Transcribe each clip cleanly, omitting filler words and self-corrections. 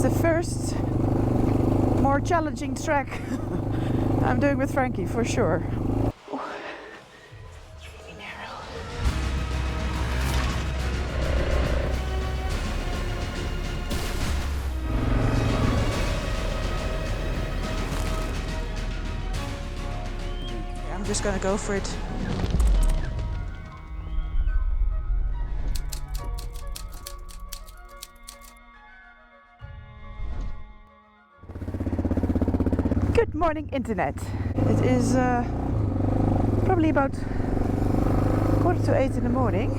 the first more challenging trek I'm doing with Frankie, for sure. Ooh, it's really narrow. I'm just gonna go for it. Good morning, internet. It is probably about 7:45 in the morning.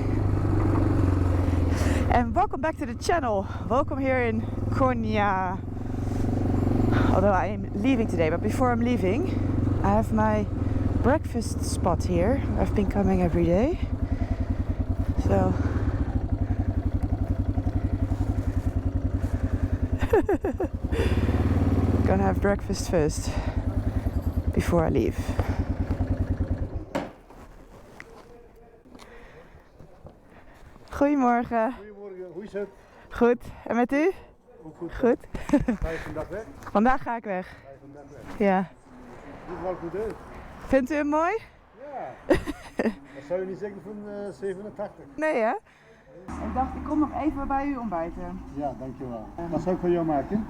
And welcome back to the channel. Welcome here in Konya. Although I am leaving today, but before I'm leaving, I have my breakfast spot here. I've been coming every day. So gonna have breakfast first before I leave. Goedemorgen. Goedemorgen, hoe is het? Goed, en met u? Ook goed. Goed. Ga je vandaag weg? Vandaag ga ik weg. Ga je vandaag weg? Ja. Dit wel goed uit. Vindt u hem mooi? Ja. Dat zou je niet zeggen van 87. Nee hè? Ik dacht, ik kom nog even bij u ontbijten. Ja, dankjewel. Wat zou ik voor jou maken?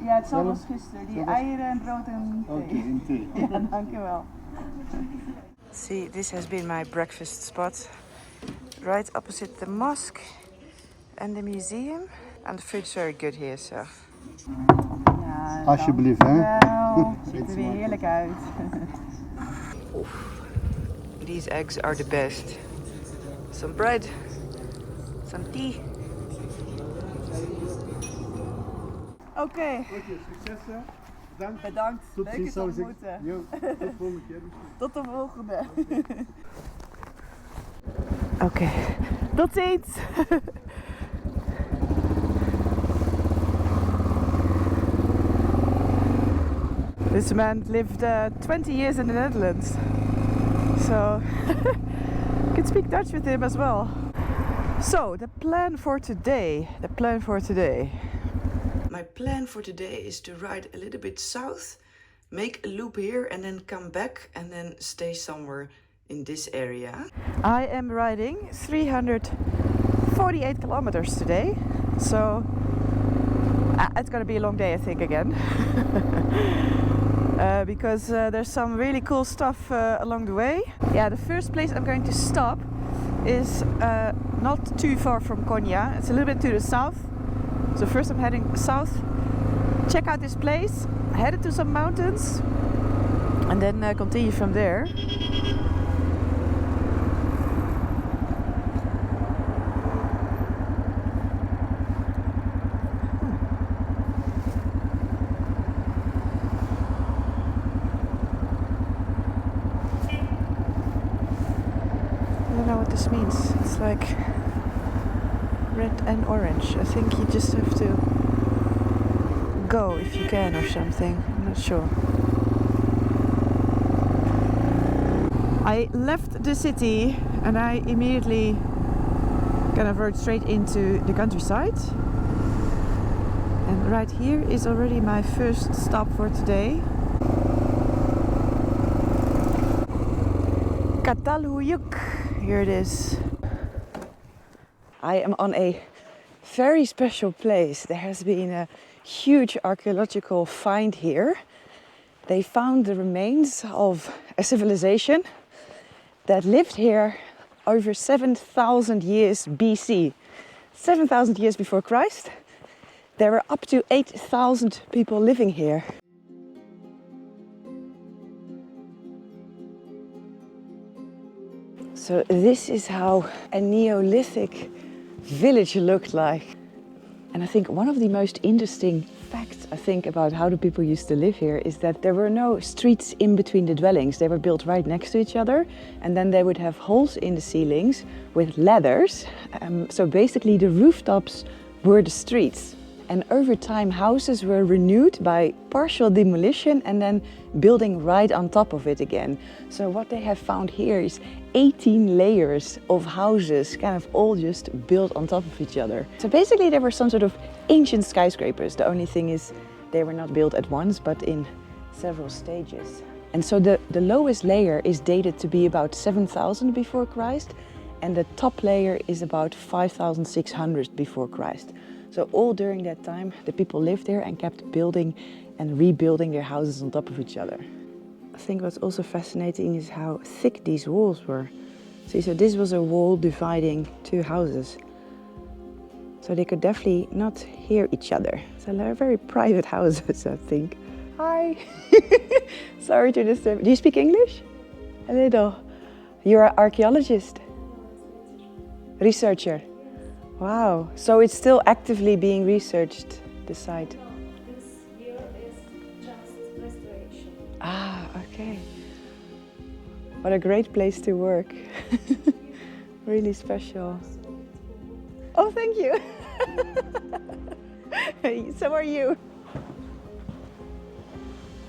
Ja, hetzelfde als gisteren. Die eieren en brood en thee. Oké, in thee. Ja, dankjewel. See, this has been my breakfast spot. Right opposite the mosque and the museum. And the food's very good here, so. Ja, Alsjeblieft, hè? Wel, ziet er weer heerlijk uit. These eggs are the best. Some bread, some tea. Oké. Goed, succes hè. Bedankt. Bedankt. Tot Leuk ziens, je te ontmoeten. Jo, tot de volgende keer. Tot de volgende. Oké. Tot ziens. This man lived 20 years in the Netherlands, so you can speak Dutch with him as well. So the plan for today. My plan for today is to ride a little bit south, make a loop here and then come back and then stay somewhere in this area. I am riding 348 kilometers today, so it's gonna be a long day I think again. Because there's some really cool stuff along the way. Yeah, the first place I'm going to stop is not too far from Konya. It's a little bit to the south. So first I'm heading south, check out this place, headed to some mountains, and then continue from there. I don't know what this means. It's like red and orange. I think you just have to go if you can or something. I'm not sure. I left the city and I immediately kind of rode straight into the countryside. And right here is already my first stop for today. Çatalhöyük. Here it is. I am on a very special place. There has been a huge archaeological find here. They found the remains of a civilization that lived here over 7,000 years BC. 7,000 years before Christ. There were up to 8,000 people living here. So this is how a Neolithic village looked like. And I think one of the most interesting facts, I think, about how the people used to live here is that there were no streets in between the dwellings. They were built right next to each other, and then they would have holes in the ceilings with ladders. So basically the rooftops were the streets. And over time, houses were renewed by partial demolition and then building right on top of it again. So what they have found here is 18 layers of houses, kind of all just built on top of each other. So basically there were some sort of ancient skyscrapers. The only thing is they were not built at once, but in several stages. And so the lowest layer is dated to be about 7,000 before Christ, and the top layer is about 5,600 before Christ. So all during that time, the people lived there and kept building and rebuilding their houses on top of each other. I think what's also fascinating is how thick these walls were. See, so this was a wall dividing two houses. So they could definitely not hear each other. So they're very private houses, I think. Hi! Sorry to disturb. Do you speak English? A little. You're an archaeologist? Researcher. Wow, so it's still actively being researched, the site? No, this year is just restoration. Ah, okay. What a great place to work. Really special. Oh, thank you. So are you.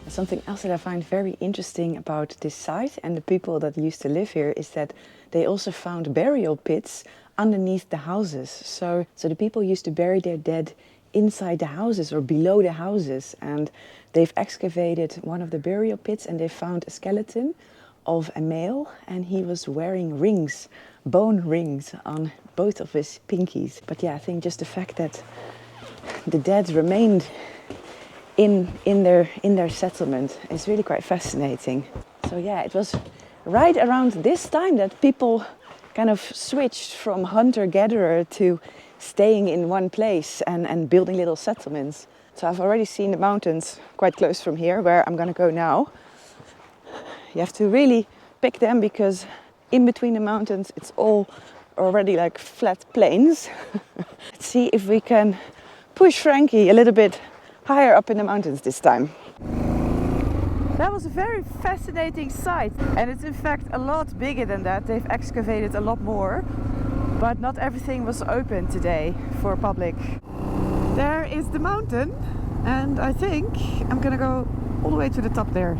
Something else that I find very interesting about this site and the people that used to live here is that they also found burial pits underneath the houses. So the people used to bury their dead inside the houses or below the houses. And they've excavated one of the burial pits and they found a skeleton of a male, and he was wearing rings, bone rings on both of his pinkies. But yeah, I think just the fact that the dead remained in their settlement is really quite fascinating. So yeah, it was right around this time that people kind of switched from hunter-gatherer to staying in one place and building little settlements. So I've already seen the mountains quite close from here, where I'm gonna go now. You have to really pick them because in between the mountains it's all already like flat plains. Let's see if we can push Frankie a little bit higher up in the mountains this time. That was a very fascinating site, and it's in fact a lot bigger than that. They've excavated a lot more, but not everything was open today for public. There is the mountain, and I think I'm gonna go all the way to the top there.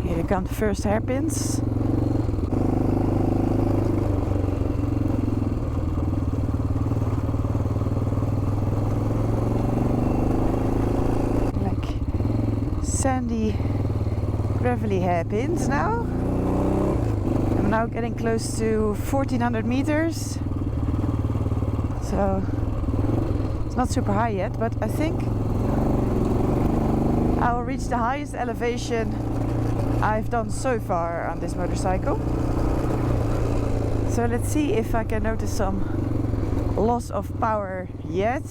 Here come the first hairpins. Sandy, gravelly hairpins now. I'm now getting close to 1400 meters. So it's not super high yet, but I think I will reach the highest elevation I've done so far on this motorcycle. So let's see if I can notice some loss of power yet,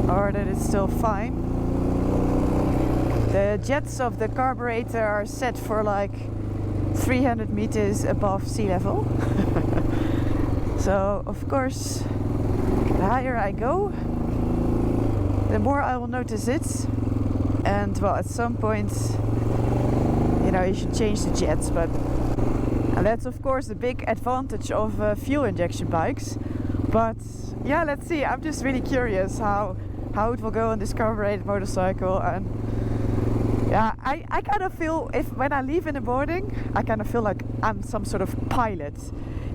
or that it's still fine. The jets of the carburetor are set for like 300 meters above sea level. So of course, the higher I go, the more I will notice it. And well, at some point, you know, you should change the jets, and that's of course a big advantage of fuel injection bikes. But yeah, let's see. I'm just really curious how it will go on this carbureted motorcycle. And yeah, I kind of feel, when I leave in the morning, I kind of feel like I'm some sort of pilot.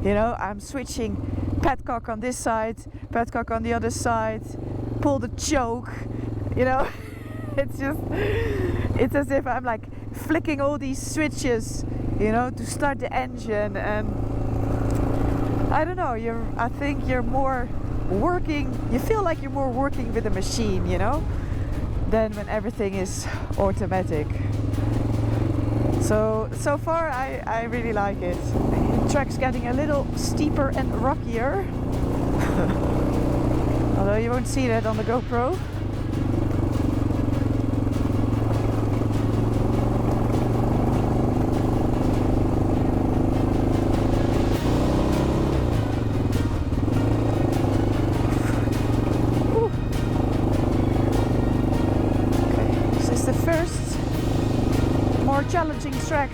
You know, I'm switching petcock on this side, petcock on the other side, pull the choke, you know. It's as if I'm like flicking all these switches, you know, to start the engine. And I don't know, I think you're more working, you feel like you're more working with a machine, you know, than when everything is automatic. So far I really like it. The track's getting a little steeper and rockier. Although you won't see that on the GoPro. Challenging track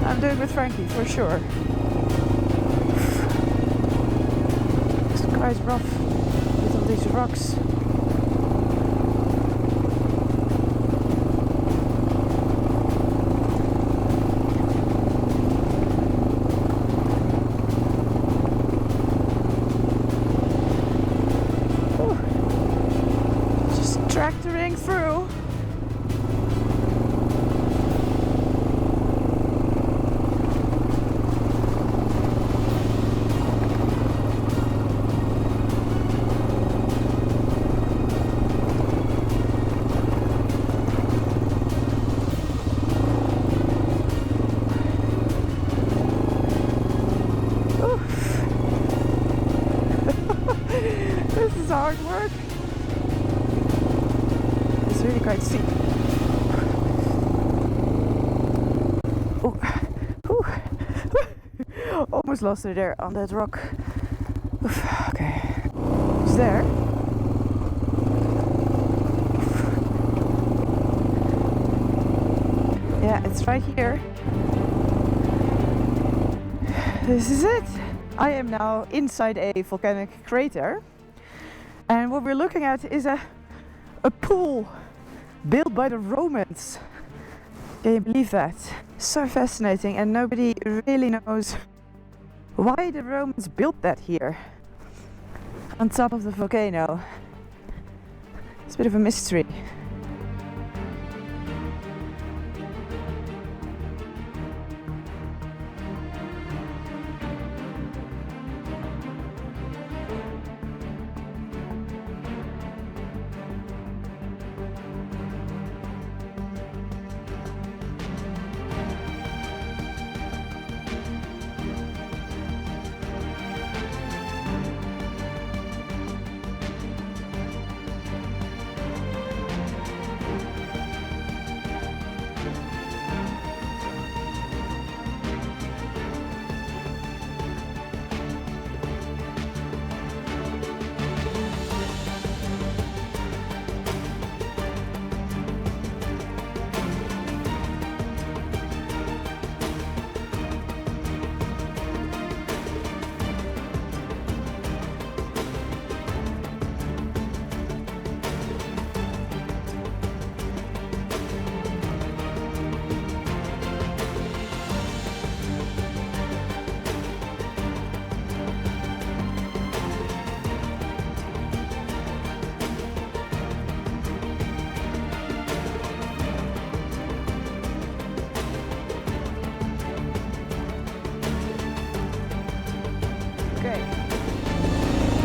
I'm doing with Frankie, for sure. It's quite rough with all these these rocks. Just tractoring through. This is hard work. It's really quite steep. Ooh. Ooh. Almost lost her there on that rock. Oof. Okay. It's there. Yeah, it's right here. This is it. I am now inside a volcanic crater, and what we're looking at is a pool built by the Romans. Can you believe that? So fascinating, and nobody really knows why the Romans built that here on top of the volcano. It's a bit of a mystery.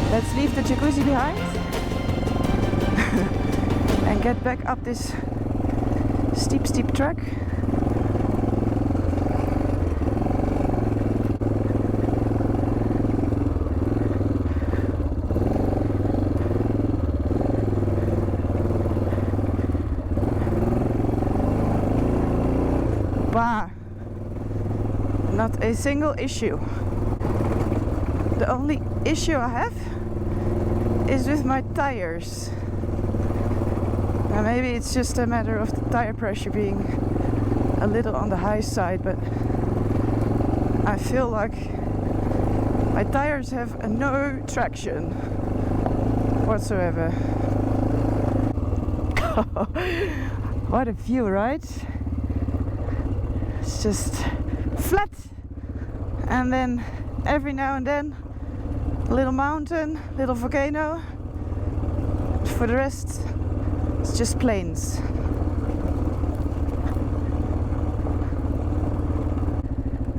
Let's leave the jacuzzi behind and get back up this steep track. Bah! Not a single issue. The only issue I have is with my tires. Now maybe it's just a matter of the tire pressure being a little on the high side, but I feel like my tires have no traction whatsoever. What a view, right? It's just flat, and then every now and then a little mountain, little volcano. For the rest, it's just plains.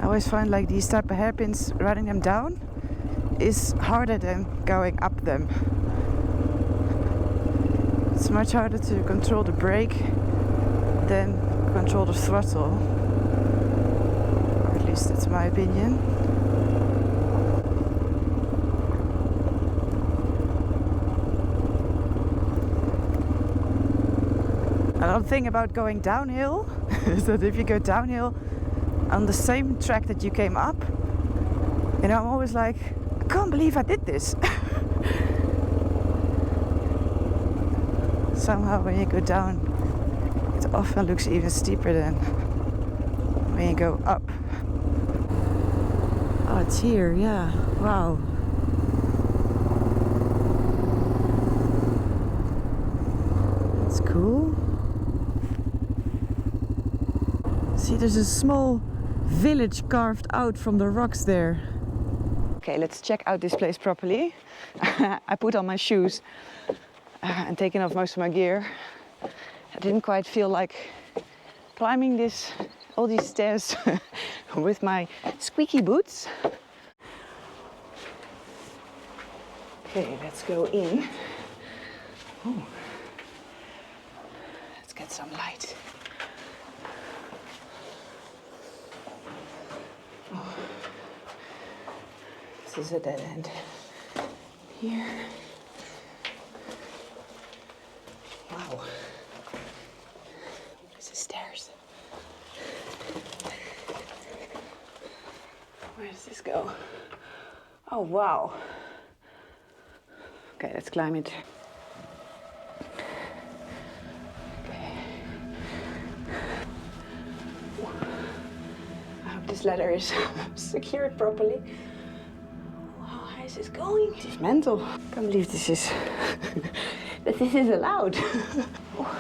I always find like these type of hairpins, riding them down is harder than going up them. It's much harder to control the brake than control the throttle. Or at least that's my opinion. Another thing about going downhill is that if you go downhill on the same track that you came up, you know, I'm always like, I can't believe I did this. Somehow when you go down, it often looks even steeper than when you go up. Oh, it's here, yeah, wow. cool. See, there's a small village carved out from the rocks there. Okay, let's check out this place properly. I put on my shoes and taken off most of my gear. I didn't quite feel like climbing all these stairs with my squeaky boots. Okay, let's go in. Ooh. Let's get some light. Oh. This is a dead end. Here. Wow. There's the stairs. Where does this go? Oh, wow. Okay, let's climb it. Okay. I hope this ladder is secured properly. How high is this going? This is mental. I can't believe this is that this is allowed. Oh,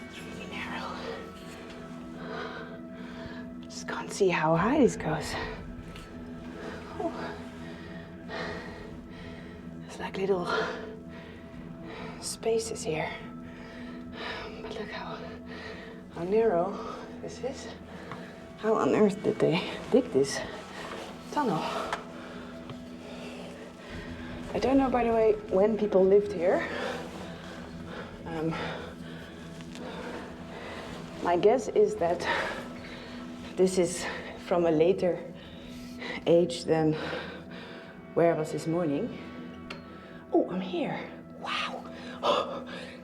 it's really narrow. Just can't see how high this goes. Oh. There's like little spaces here. But look how narrow this is. How on earth did they dig this tunnel? I don't know, by the way, when people lived here. My guess is that this is from a later age than where I was this morning. Oh, I'm here. Wow.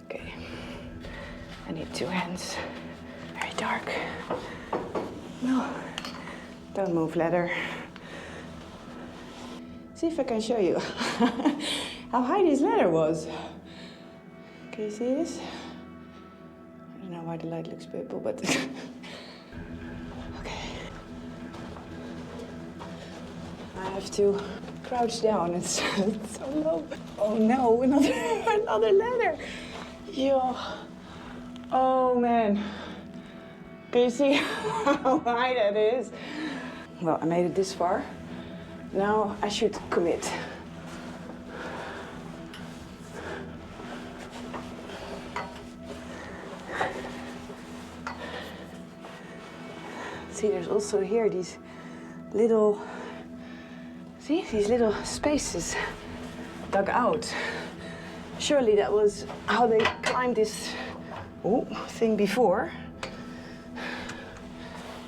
Okay. I need two hands. Very dark. No. Don't move, ladder. See if I can show you how high this ladder was. Can you see this? I don't know why the light looks purple, but okay. I have to crouch down. It's so low. Oh no, another ladder. Yo. Oh man. Can you see how high that is? Well, I made it this far. Now I should commit. See, there's also here these little, see, these little spaces dug out. Surely that was how they climbed this thing before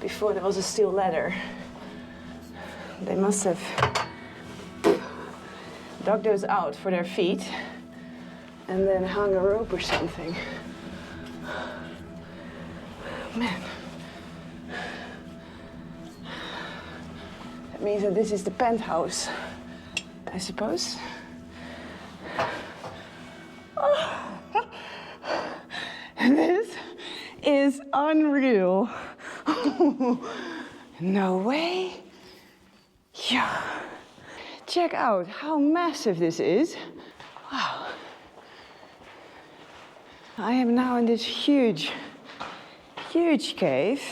there was a steel ladder. They must have dug those out for their feet and then hung a rope or something. Man. That means that this is the penthouse, I suppose. Oh. This is unreal. No way. Yeah. Check out how massive this is. Wow. I am now in this huge cave.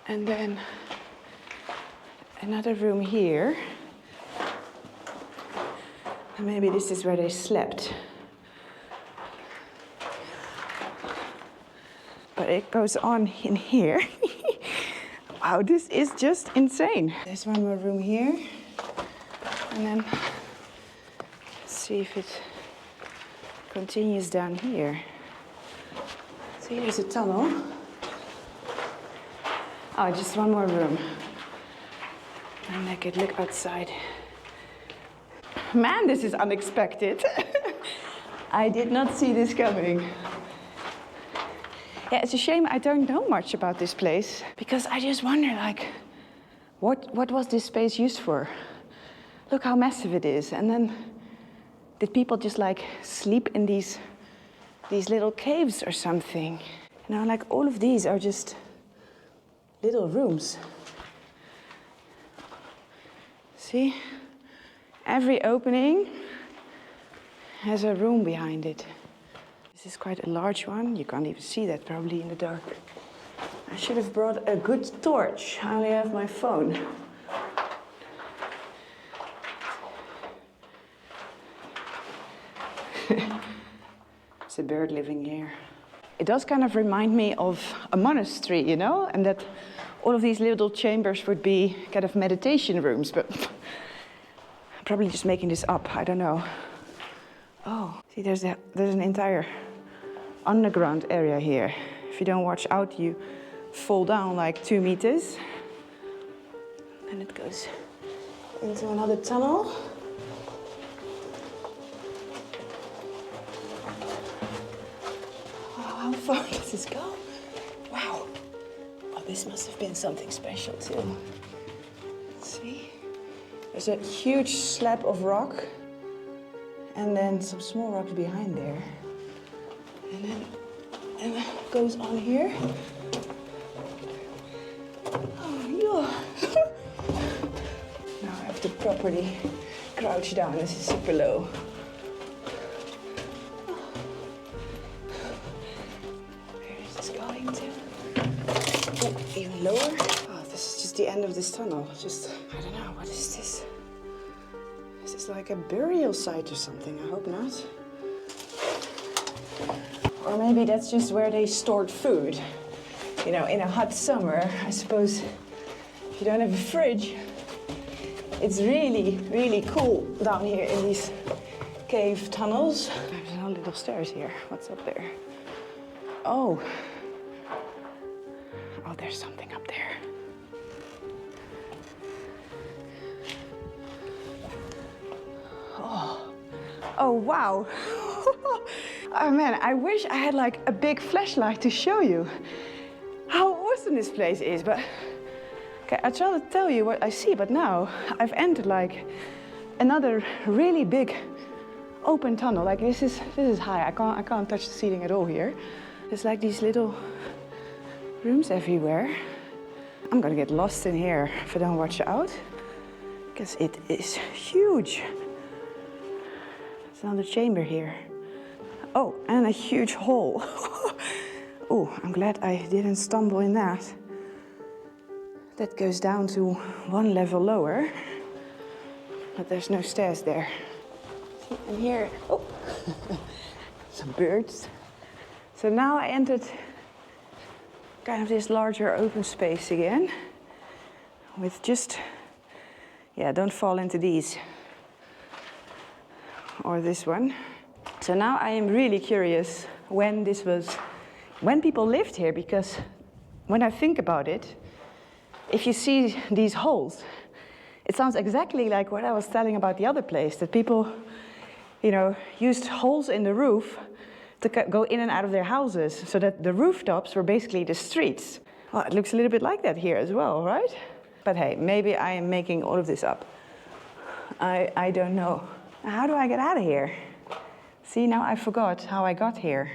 And then another room here. And maybe this is where they slept. But it goes on in here. Wow, this is just insane. There's one more room here. And then let's see if it continues down here. So here's a tunnel. Oh, just one more room. And I could look outside. Man, this is unexpected. I did not see this coming. Yeah, it's a shame I don't know much about this place, because I just wonder, like, what was this space used for? Look how massive it is. And then did people just like sleep in these little caves or something? You know, like all of these are just little rooms. See? Every opening has a room behind it. This is quite a large one. You can't even see that probably in the dark. I should have brought a good torch. I only have my phone. It's a bird living here. It does kind of remind me of a monastery, you know, and that all of these little chambers would be kind of meditation rooms, but I'm probably just making this up, I don't know. Oh, see, there's an entire underground area here. If you don't watch out, you fall down like 2 meters. And it goes into another tunnel. How far does this go? Wow. Oh, this must have been something special too. Let's see. There's a huge slab of rock and then some small rocks behind there. And then it goes on here. Oh, yeah. Now I have to properly crouch down. This is super low. Even lower. Oh, this is just the end of this tunnel. Just, I don't know, what is this? Is this like a burial site or something? I hope not. Or maybe that's just where they stored food. You know, in a hot summer, I suppose if you don't have a fridge, it's really, really cool down here in these cave tunnels. There's no little stairs here. What's up there? Oh. Oh, there's something up there. Oh, wow. Oh man, I wish I had like a big flashlight to show you how awesome this place is, but okay, I try to tell you what I see, but now I've entered like another really big open tunnel. Like this is high. I can't touch the ceiling at all here. There's like these little rooms everywhere. I'm gonna get lost in here if I don't watch out, because it is huge. There's another chamber here. Oh, and a huge hole. Oh, I'm glad I didn't stumble in that. That goes down to 1 level lower, but there's no stairs there. And here, oh, some birds. So now I entered kind of this larger open space again with just, yeah, don't fall into these or this one. So now I am really curious when people lived here, because when I think about it, if you see these holes, it sounds exactly like what I was telling about the other place, that people, you know, used holes in the roof to go in and out of their houses, so that the rooftops were basically the streets. Well, it looks a little bit like that here as well, right? But hey, maybe I am making all of this up. I don't know. How do I get out of here? See, now I forgot how I got here.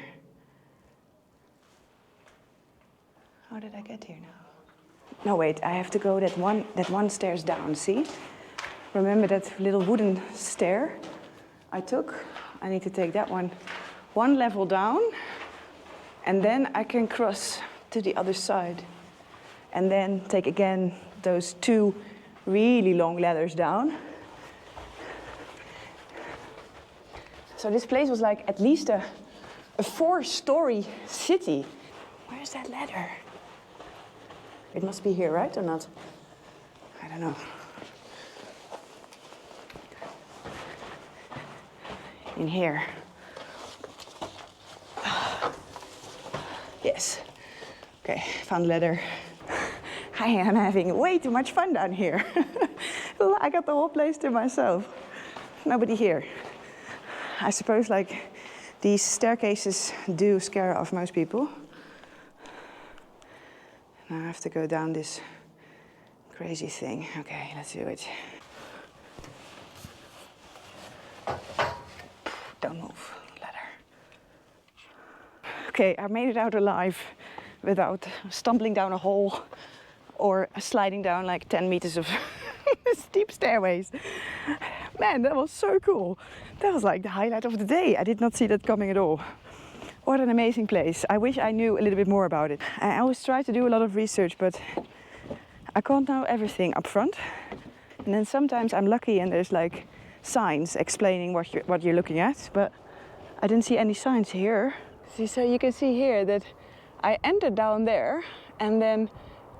How did I get here now? No, wait, I have to go that one stairs down, see? Remember that little wooden stair I took? I need to take that one level down, and then I can cross to the other side. And then take again those 2 really long ladders down. So this place was like at least a 4-story city. Where's that ladder? It must be here, right, or not? I don't know. In here. Yes. Okay, found ladder. I am having way too much fun down here. I got the whole place to myself. Nobody here. I suppose like these staircases do scare off most people. Now I have to go down this crazy thing. Okay, let's do it. Don't move, ladder. Okay, I made it out alive without stumbling down a hole or sliding down like 10 meters of steep stairways. Man, that was so cool. That was like the highlight of the day. I did not see that coming at all. What an amazing place. I wish I knew a little bit more about it. I always try to do a lot of research, but I can't know everything up front. And then sometimes I'm lucky and there's like signs explaining what you're looking at, but I didn't see any signs here. See, so you can see here that I entered down there, and then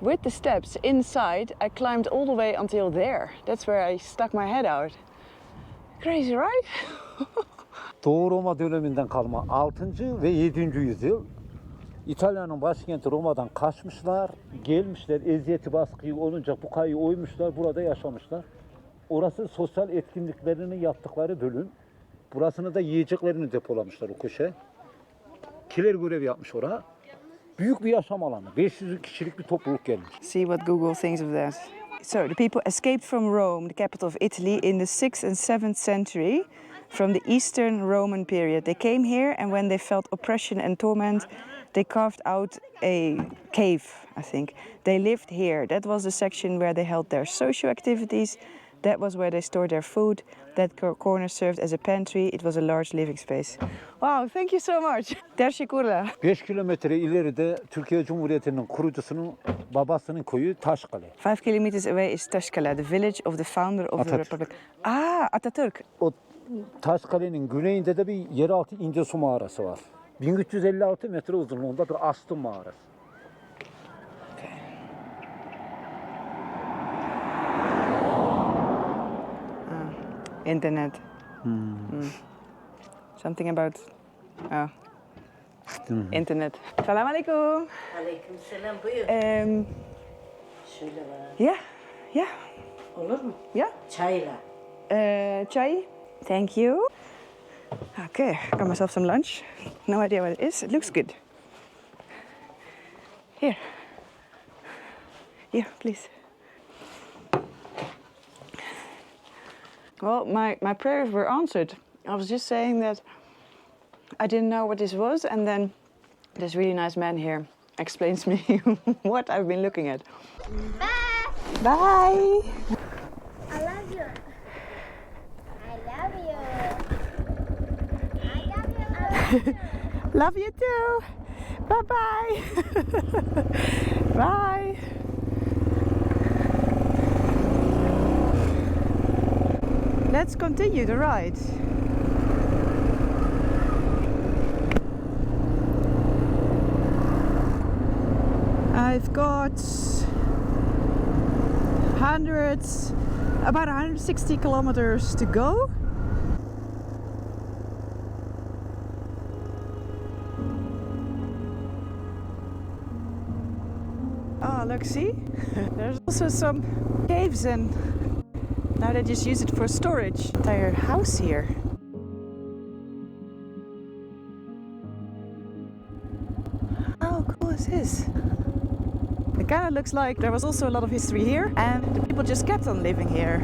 with the steps inside, I climbed all the way until there. That's where I stuck my head out. Crazy, right? Doğu Roma döneminden kalma 6. ve 7. yüzyıl. İtalya'nın başkenti Roma'dan kaçmışlar, gelmişler, eziyeti baskıyı olunca bu kayı oymuşlar, burada yaşamışlar. Orası sosyal etkinliklerini yaptıkları bölüm. Burasını da yiyeceklerini depolamışlar o köşe. Kiler görev yapmış oraya. Büyük bir yaşam alanı. 500 kişilik bir topluluk gelmiş. See what Google thinks of that. So the people escaped from Rome, the capital of Italy, in the 6th and 7th century from the Eastern Roman period. They came here, and when they felt oppression and torment, they carved out a cave, I think. They lived here. That was the section where they held their social activities. That was where they stored their food. That corner served as a pantry. It was a large living space. Wow, thank you so much. Teşekkürler. 5 kilometre ileride Türkiye Cumhuriyeti'nin kurucusunun babasının köyü Taşkale. 5 kilometers away is Taşkale, the village of the founder of the Atatürk. republic. Ah, Atatürk. O Taşkale'nin güneyinde de bir yeraltı ince su mağarası var. 1356 metre uzunluğunda bir astım mağarası. Internet. Something about internet. Salam alaikum. Aleykümselam, buyur. Şöyle var. Yeah. Olur mu? Yeah. Çayla. Chai. Thank you. Okay, got myself some lunch. No idea what it is. It looks good. Here. Yeah, please. Well, my prayers were answered. I was just saying that I didn't know what this was, and then this really nice man here explains me what I've been looking at. Bye. Bye! I love you. I love you. I love you. Love you too! Bye-bye! Bye! Let's continue the ride. I've got about 160 kilometers to go. Oh, look, see? There's also some caves, and now they just use it for storage. Entire house here. How cool is this? It kind of looks like there was also a lot of history here, and the people just kept on living here.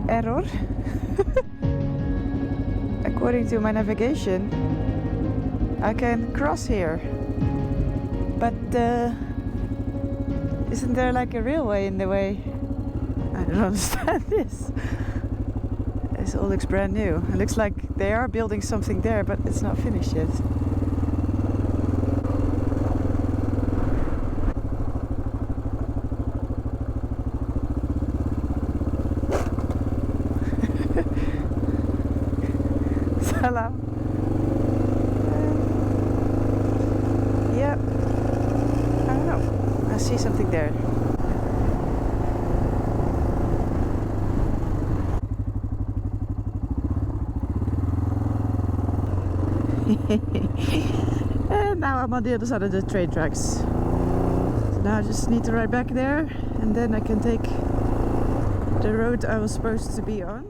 Error. According to my navigation, I can cross here, but isn't there like a railway in the way? I don't understand this. This all looks brand new. It looks like they are building something there, but it's not finished yet. Salam. Yep. I don't know. I see something there. And now I'm on the other side of the train tracks. So now I just need to ride back there, and then I can take the road I was supposed to be on.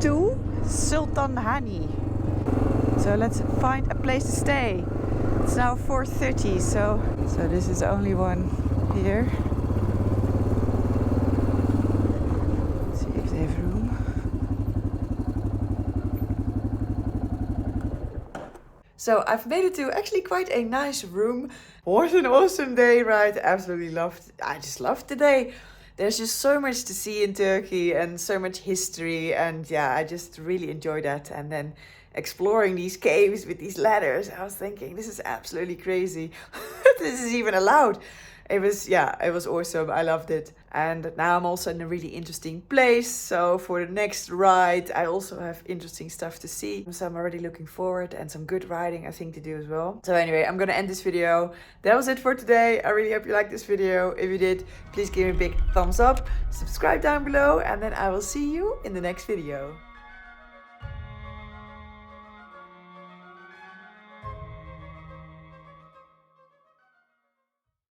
to Sultanhanı. So let's find a place to stay. It's now 4:30, so this is the only one here. Let's see if they have room. So I've made it to actually quite a nice room. What an awesome day, right? I just loved the day. There's just so much to see in Turkey and so much history, and yeah, I just really enjoyed that. And then exploring these caves with these ladders, I was thinking, this is absolutely crazy. This is even allowed. It was awesome. I loved it. And now I'm also in a really interesting place. So for the next ride, I also have interesting stuff to see. So I'm already looking forward, and some good riding I think to do as well. So anyway, I'm gonna end this video. That was it for today. I really hope you liked this video. If you did, please give me a big thumbs up, subscribe down below, and then I will see you in the next video.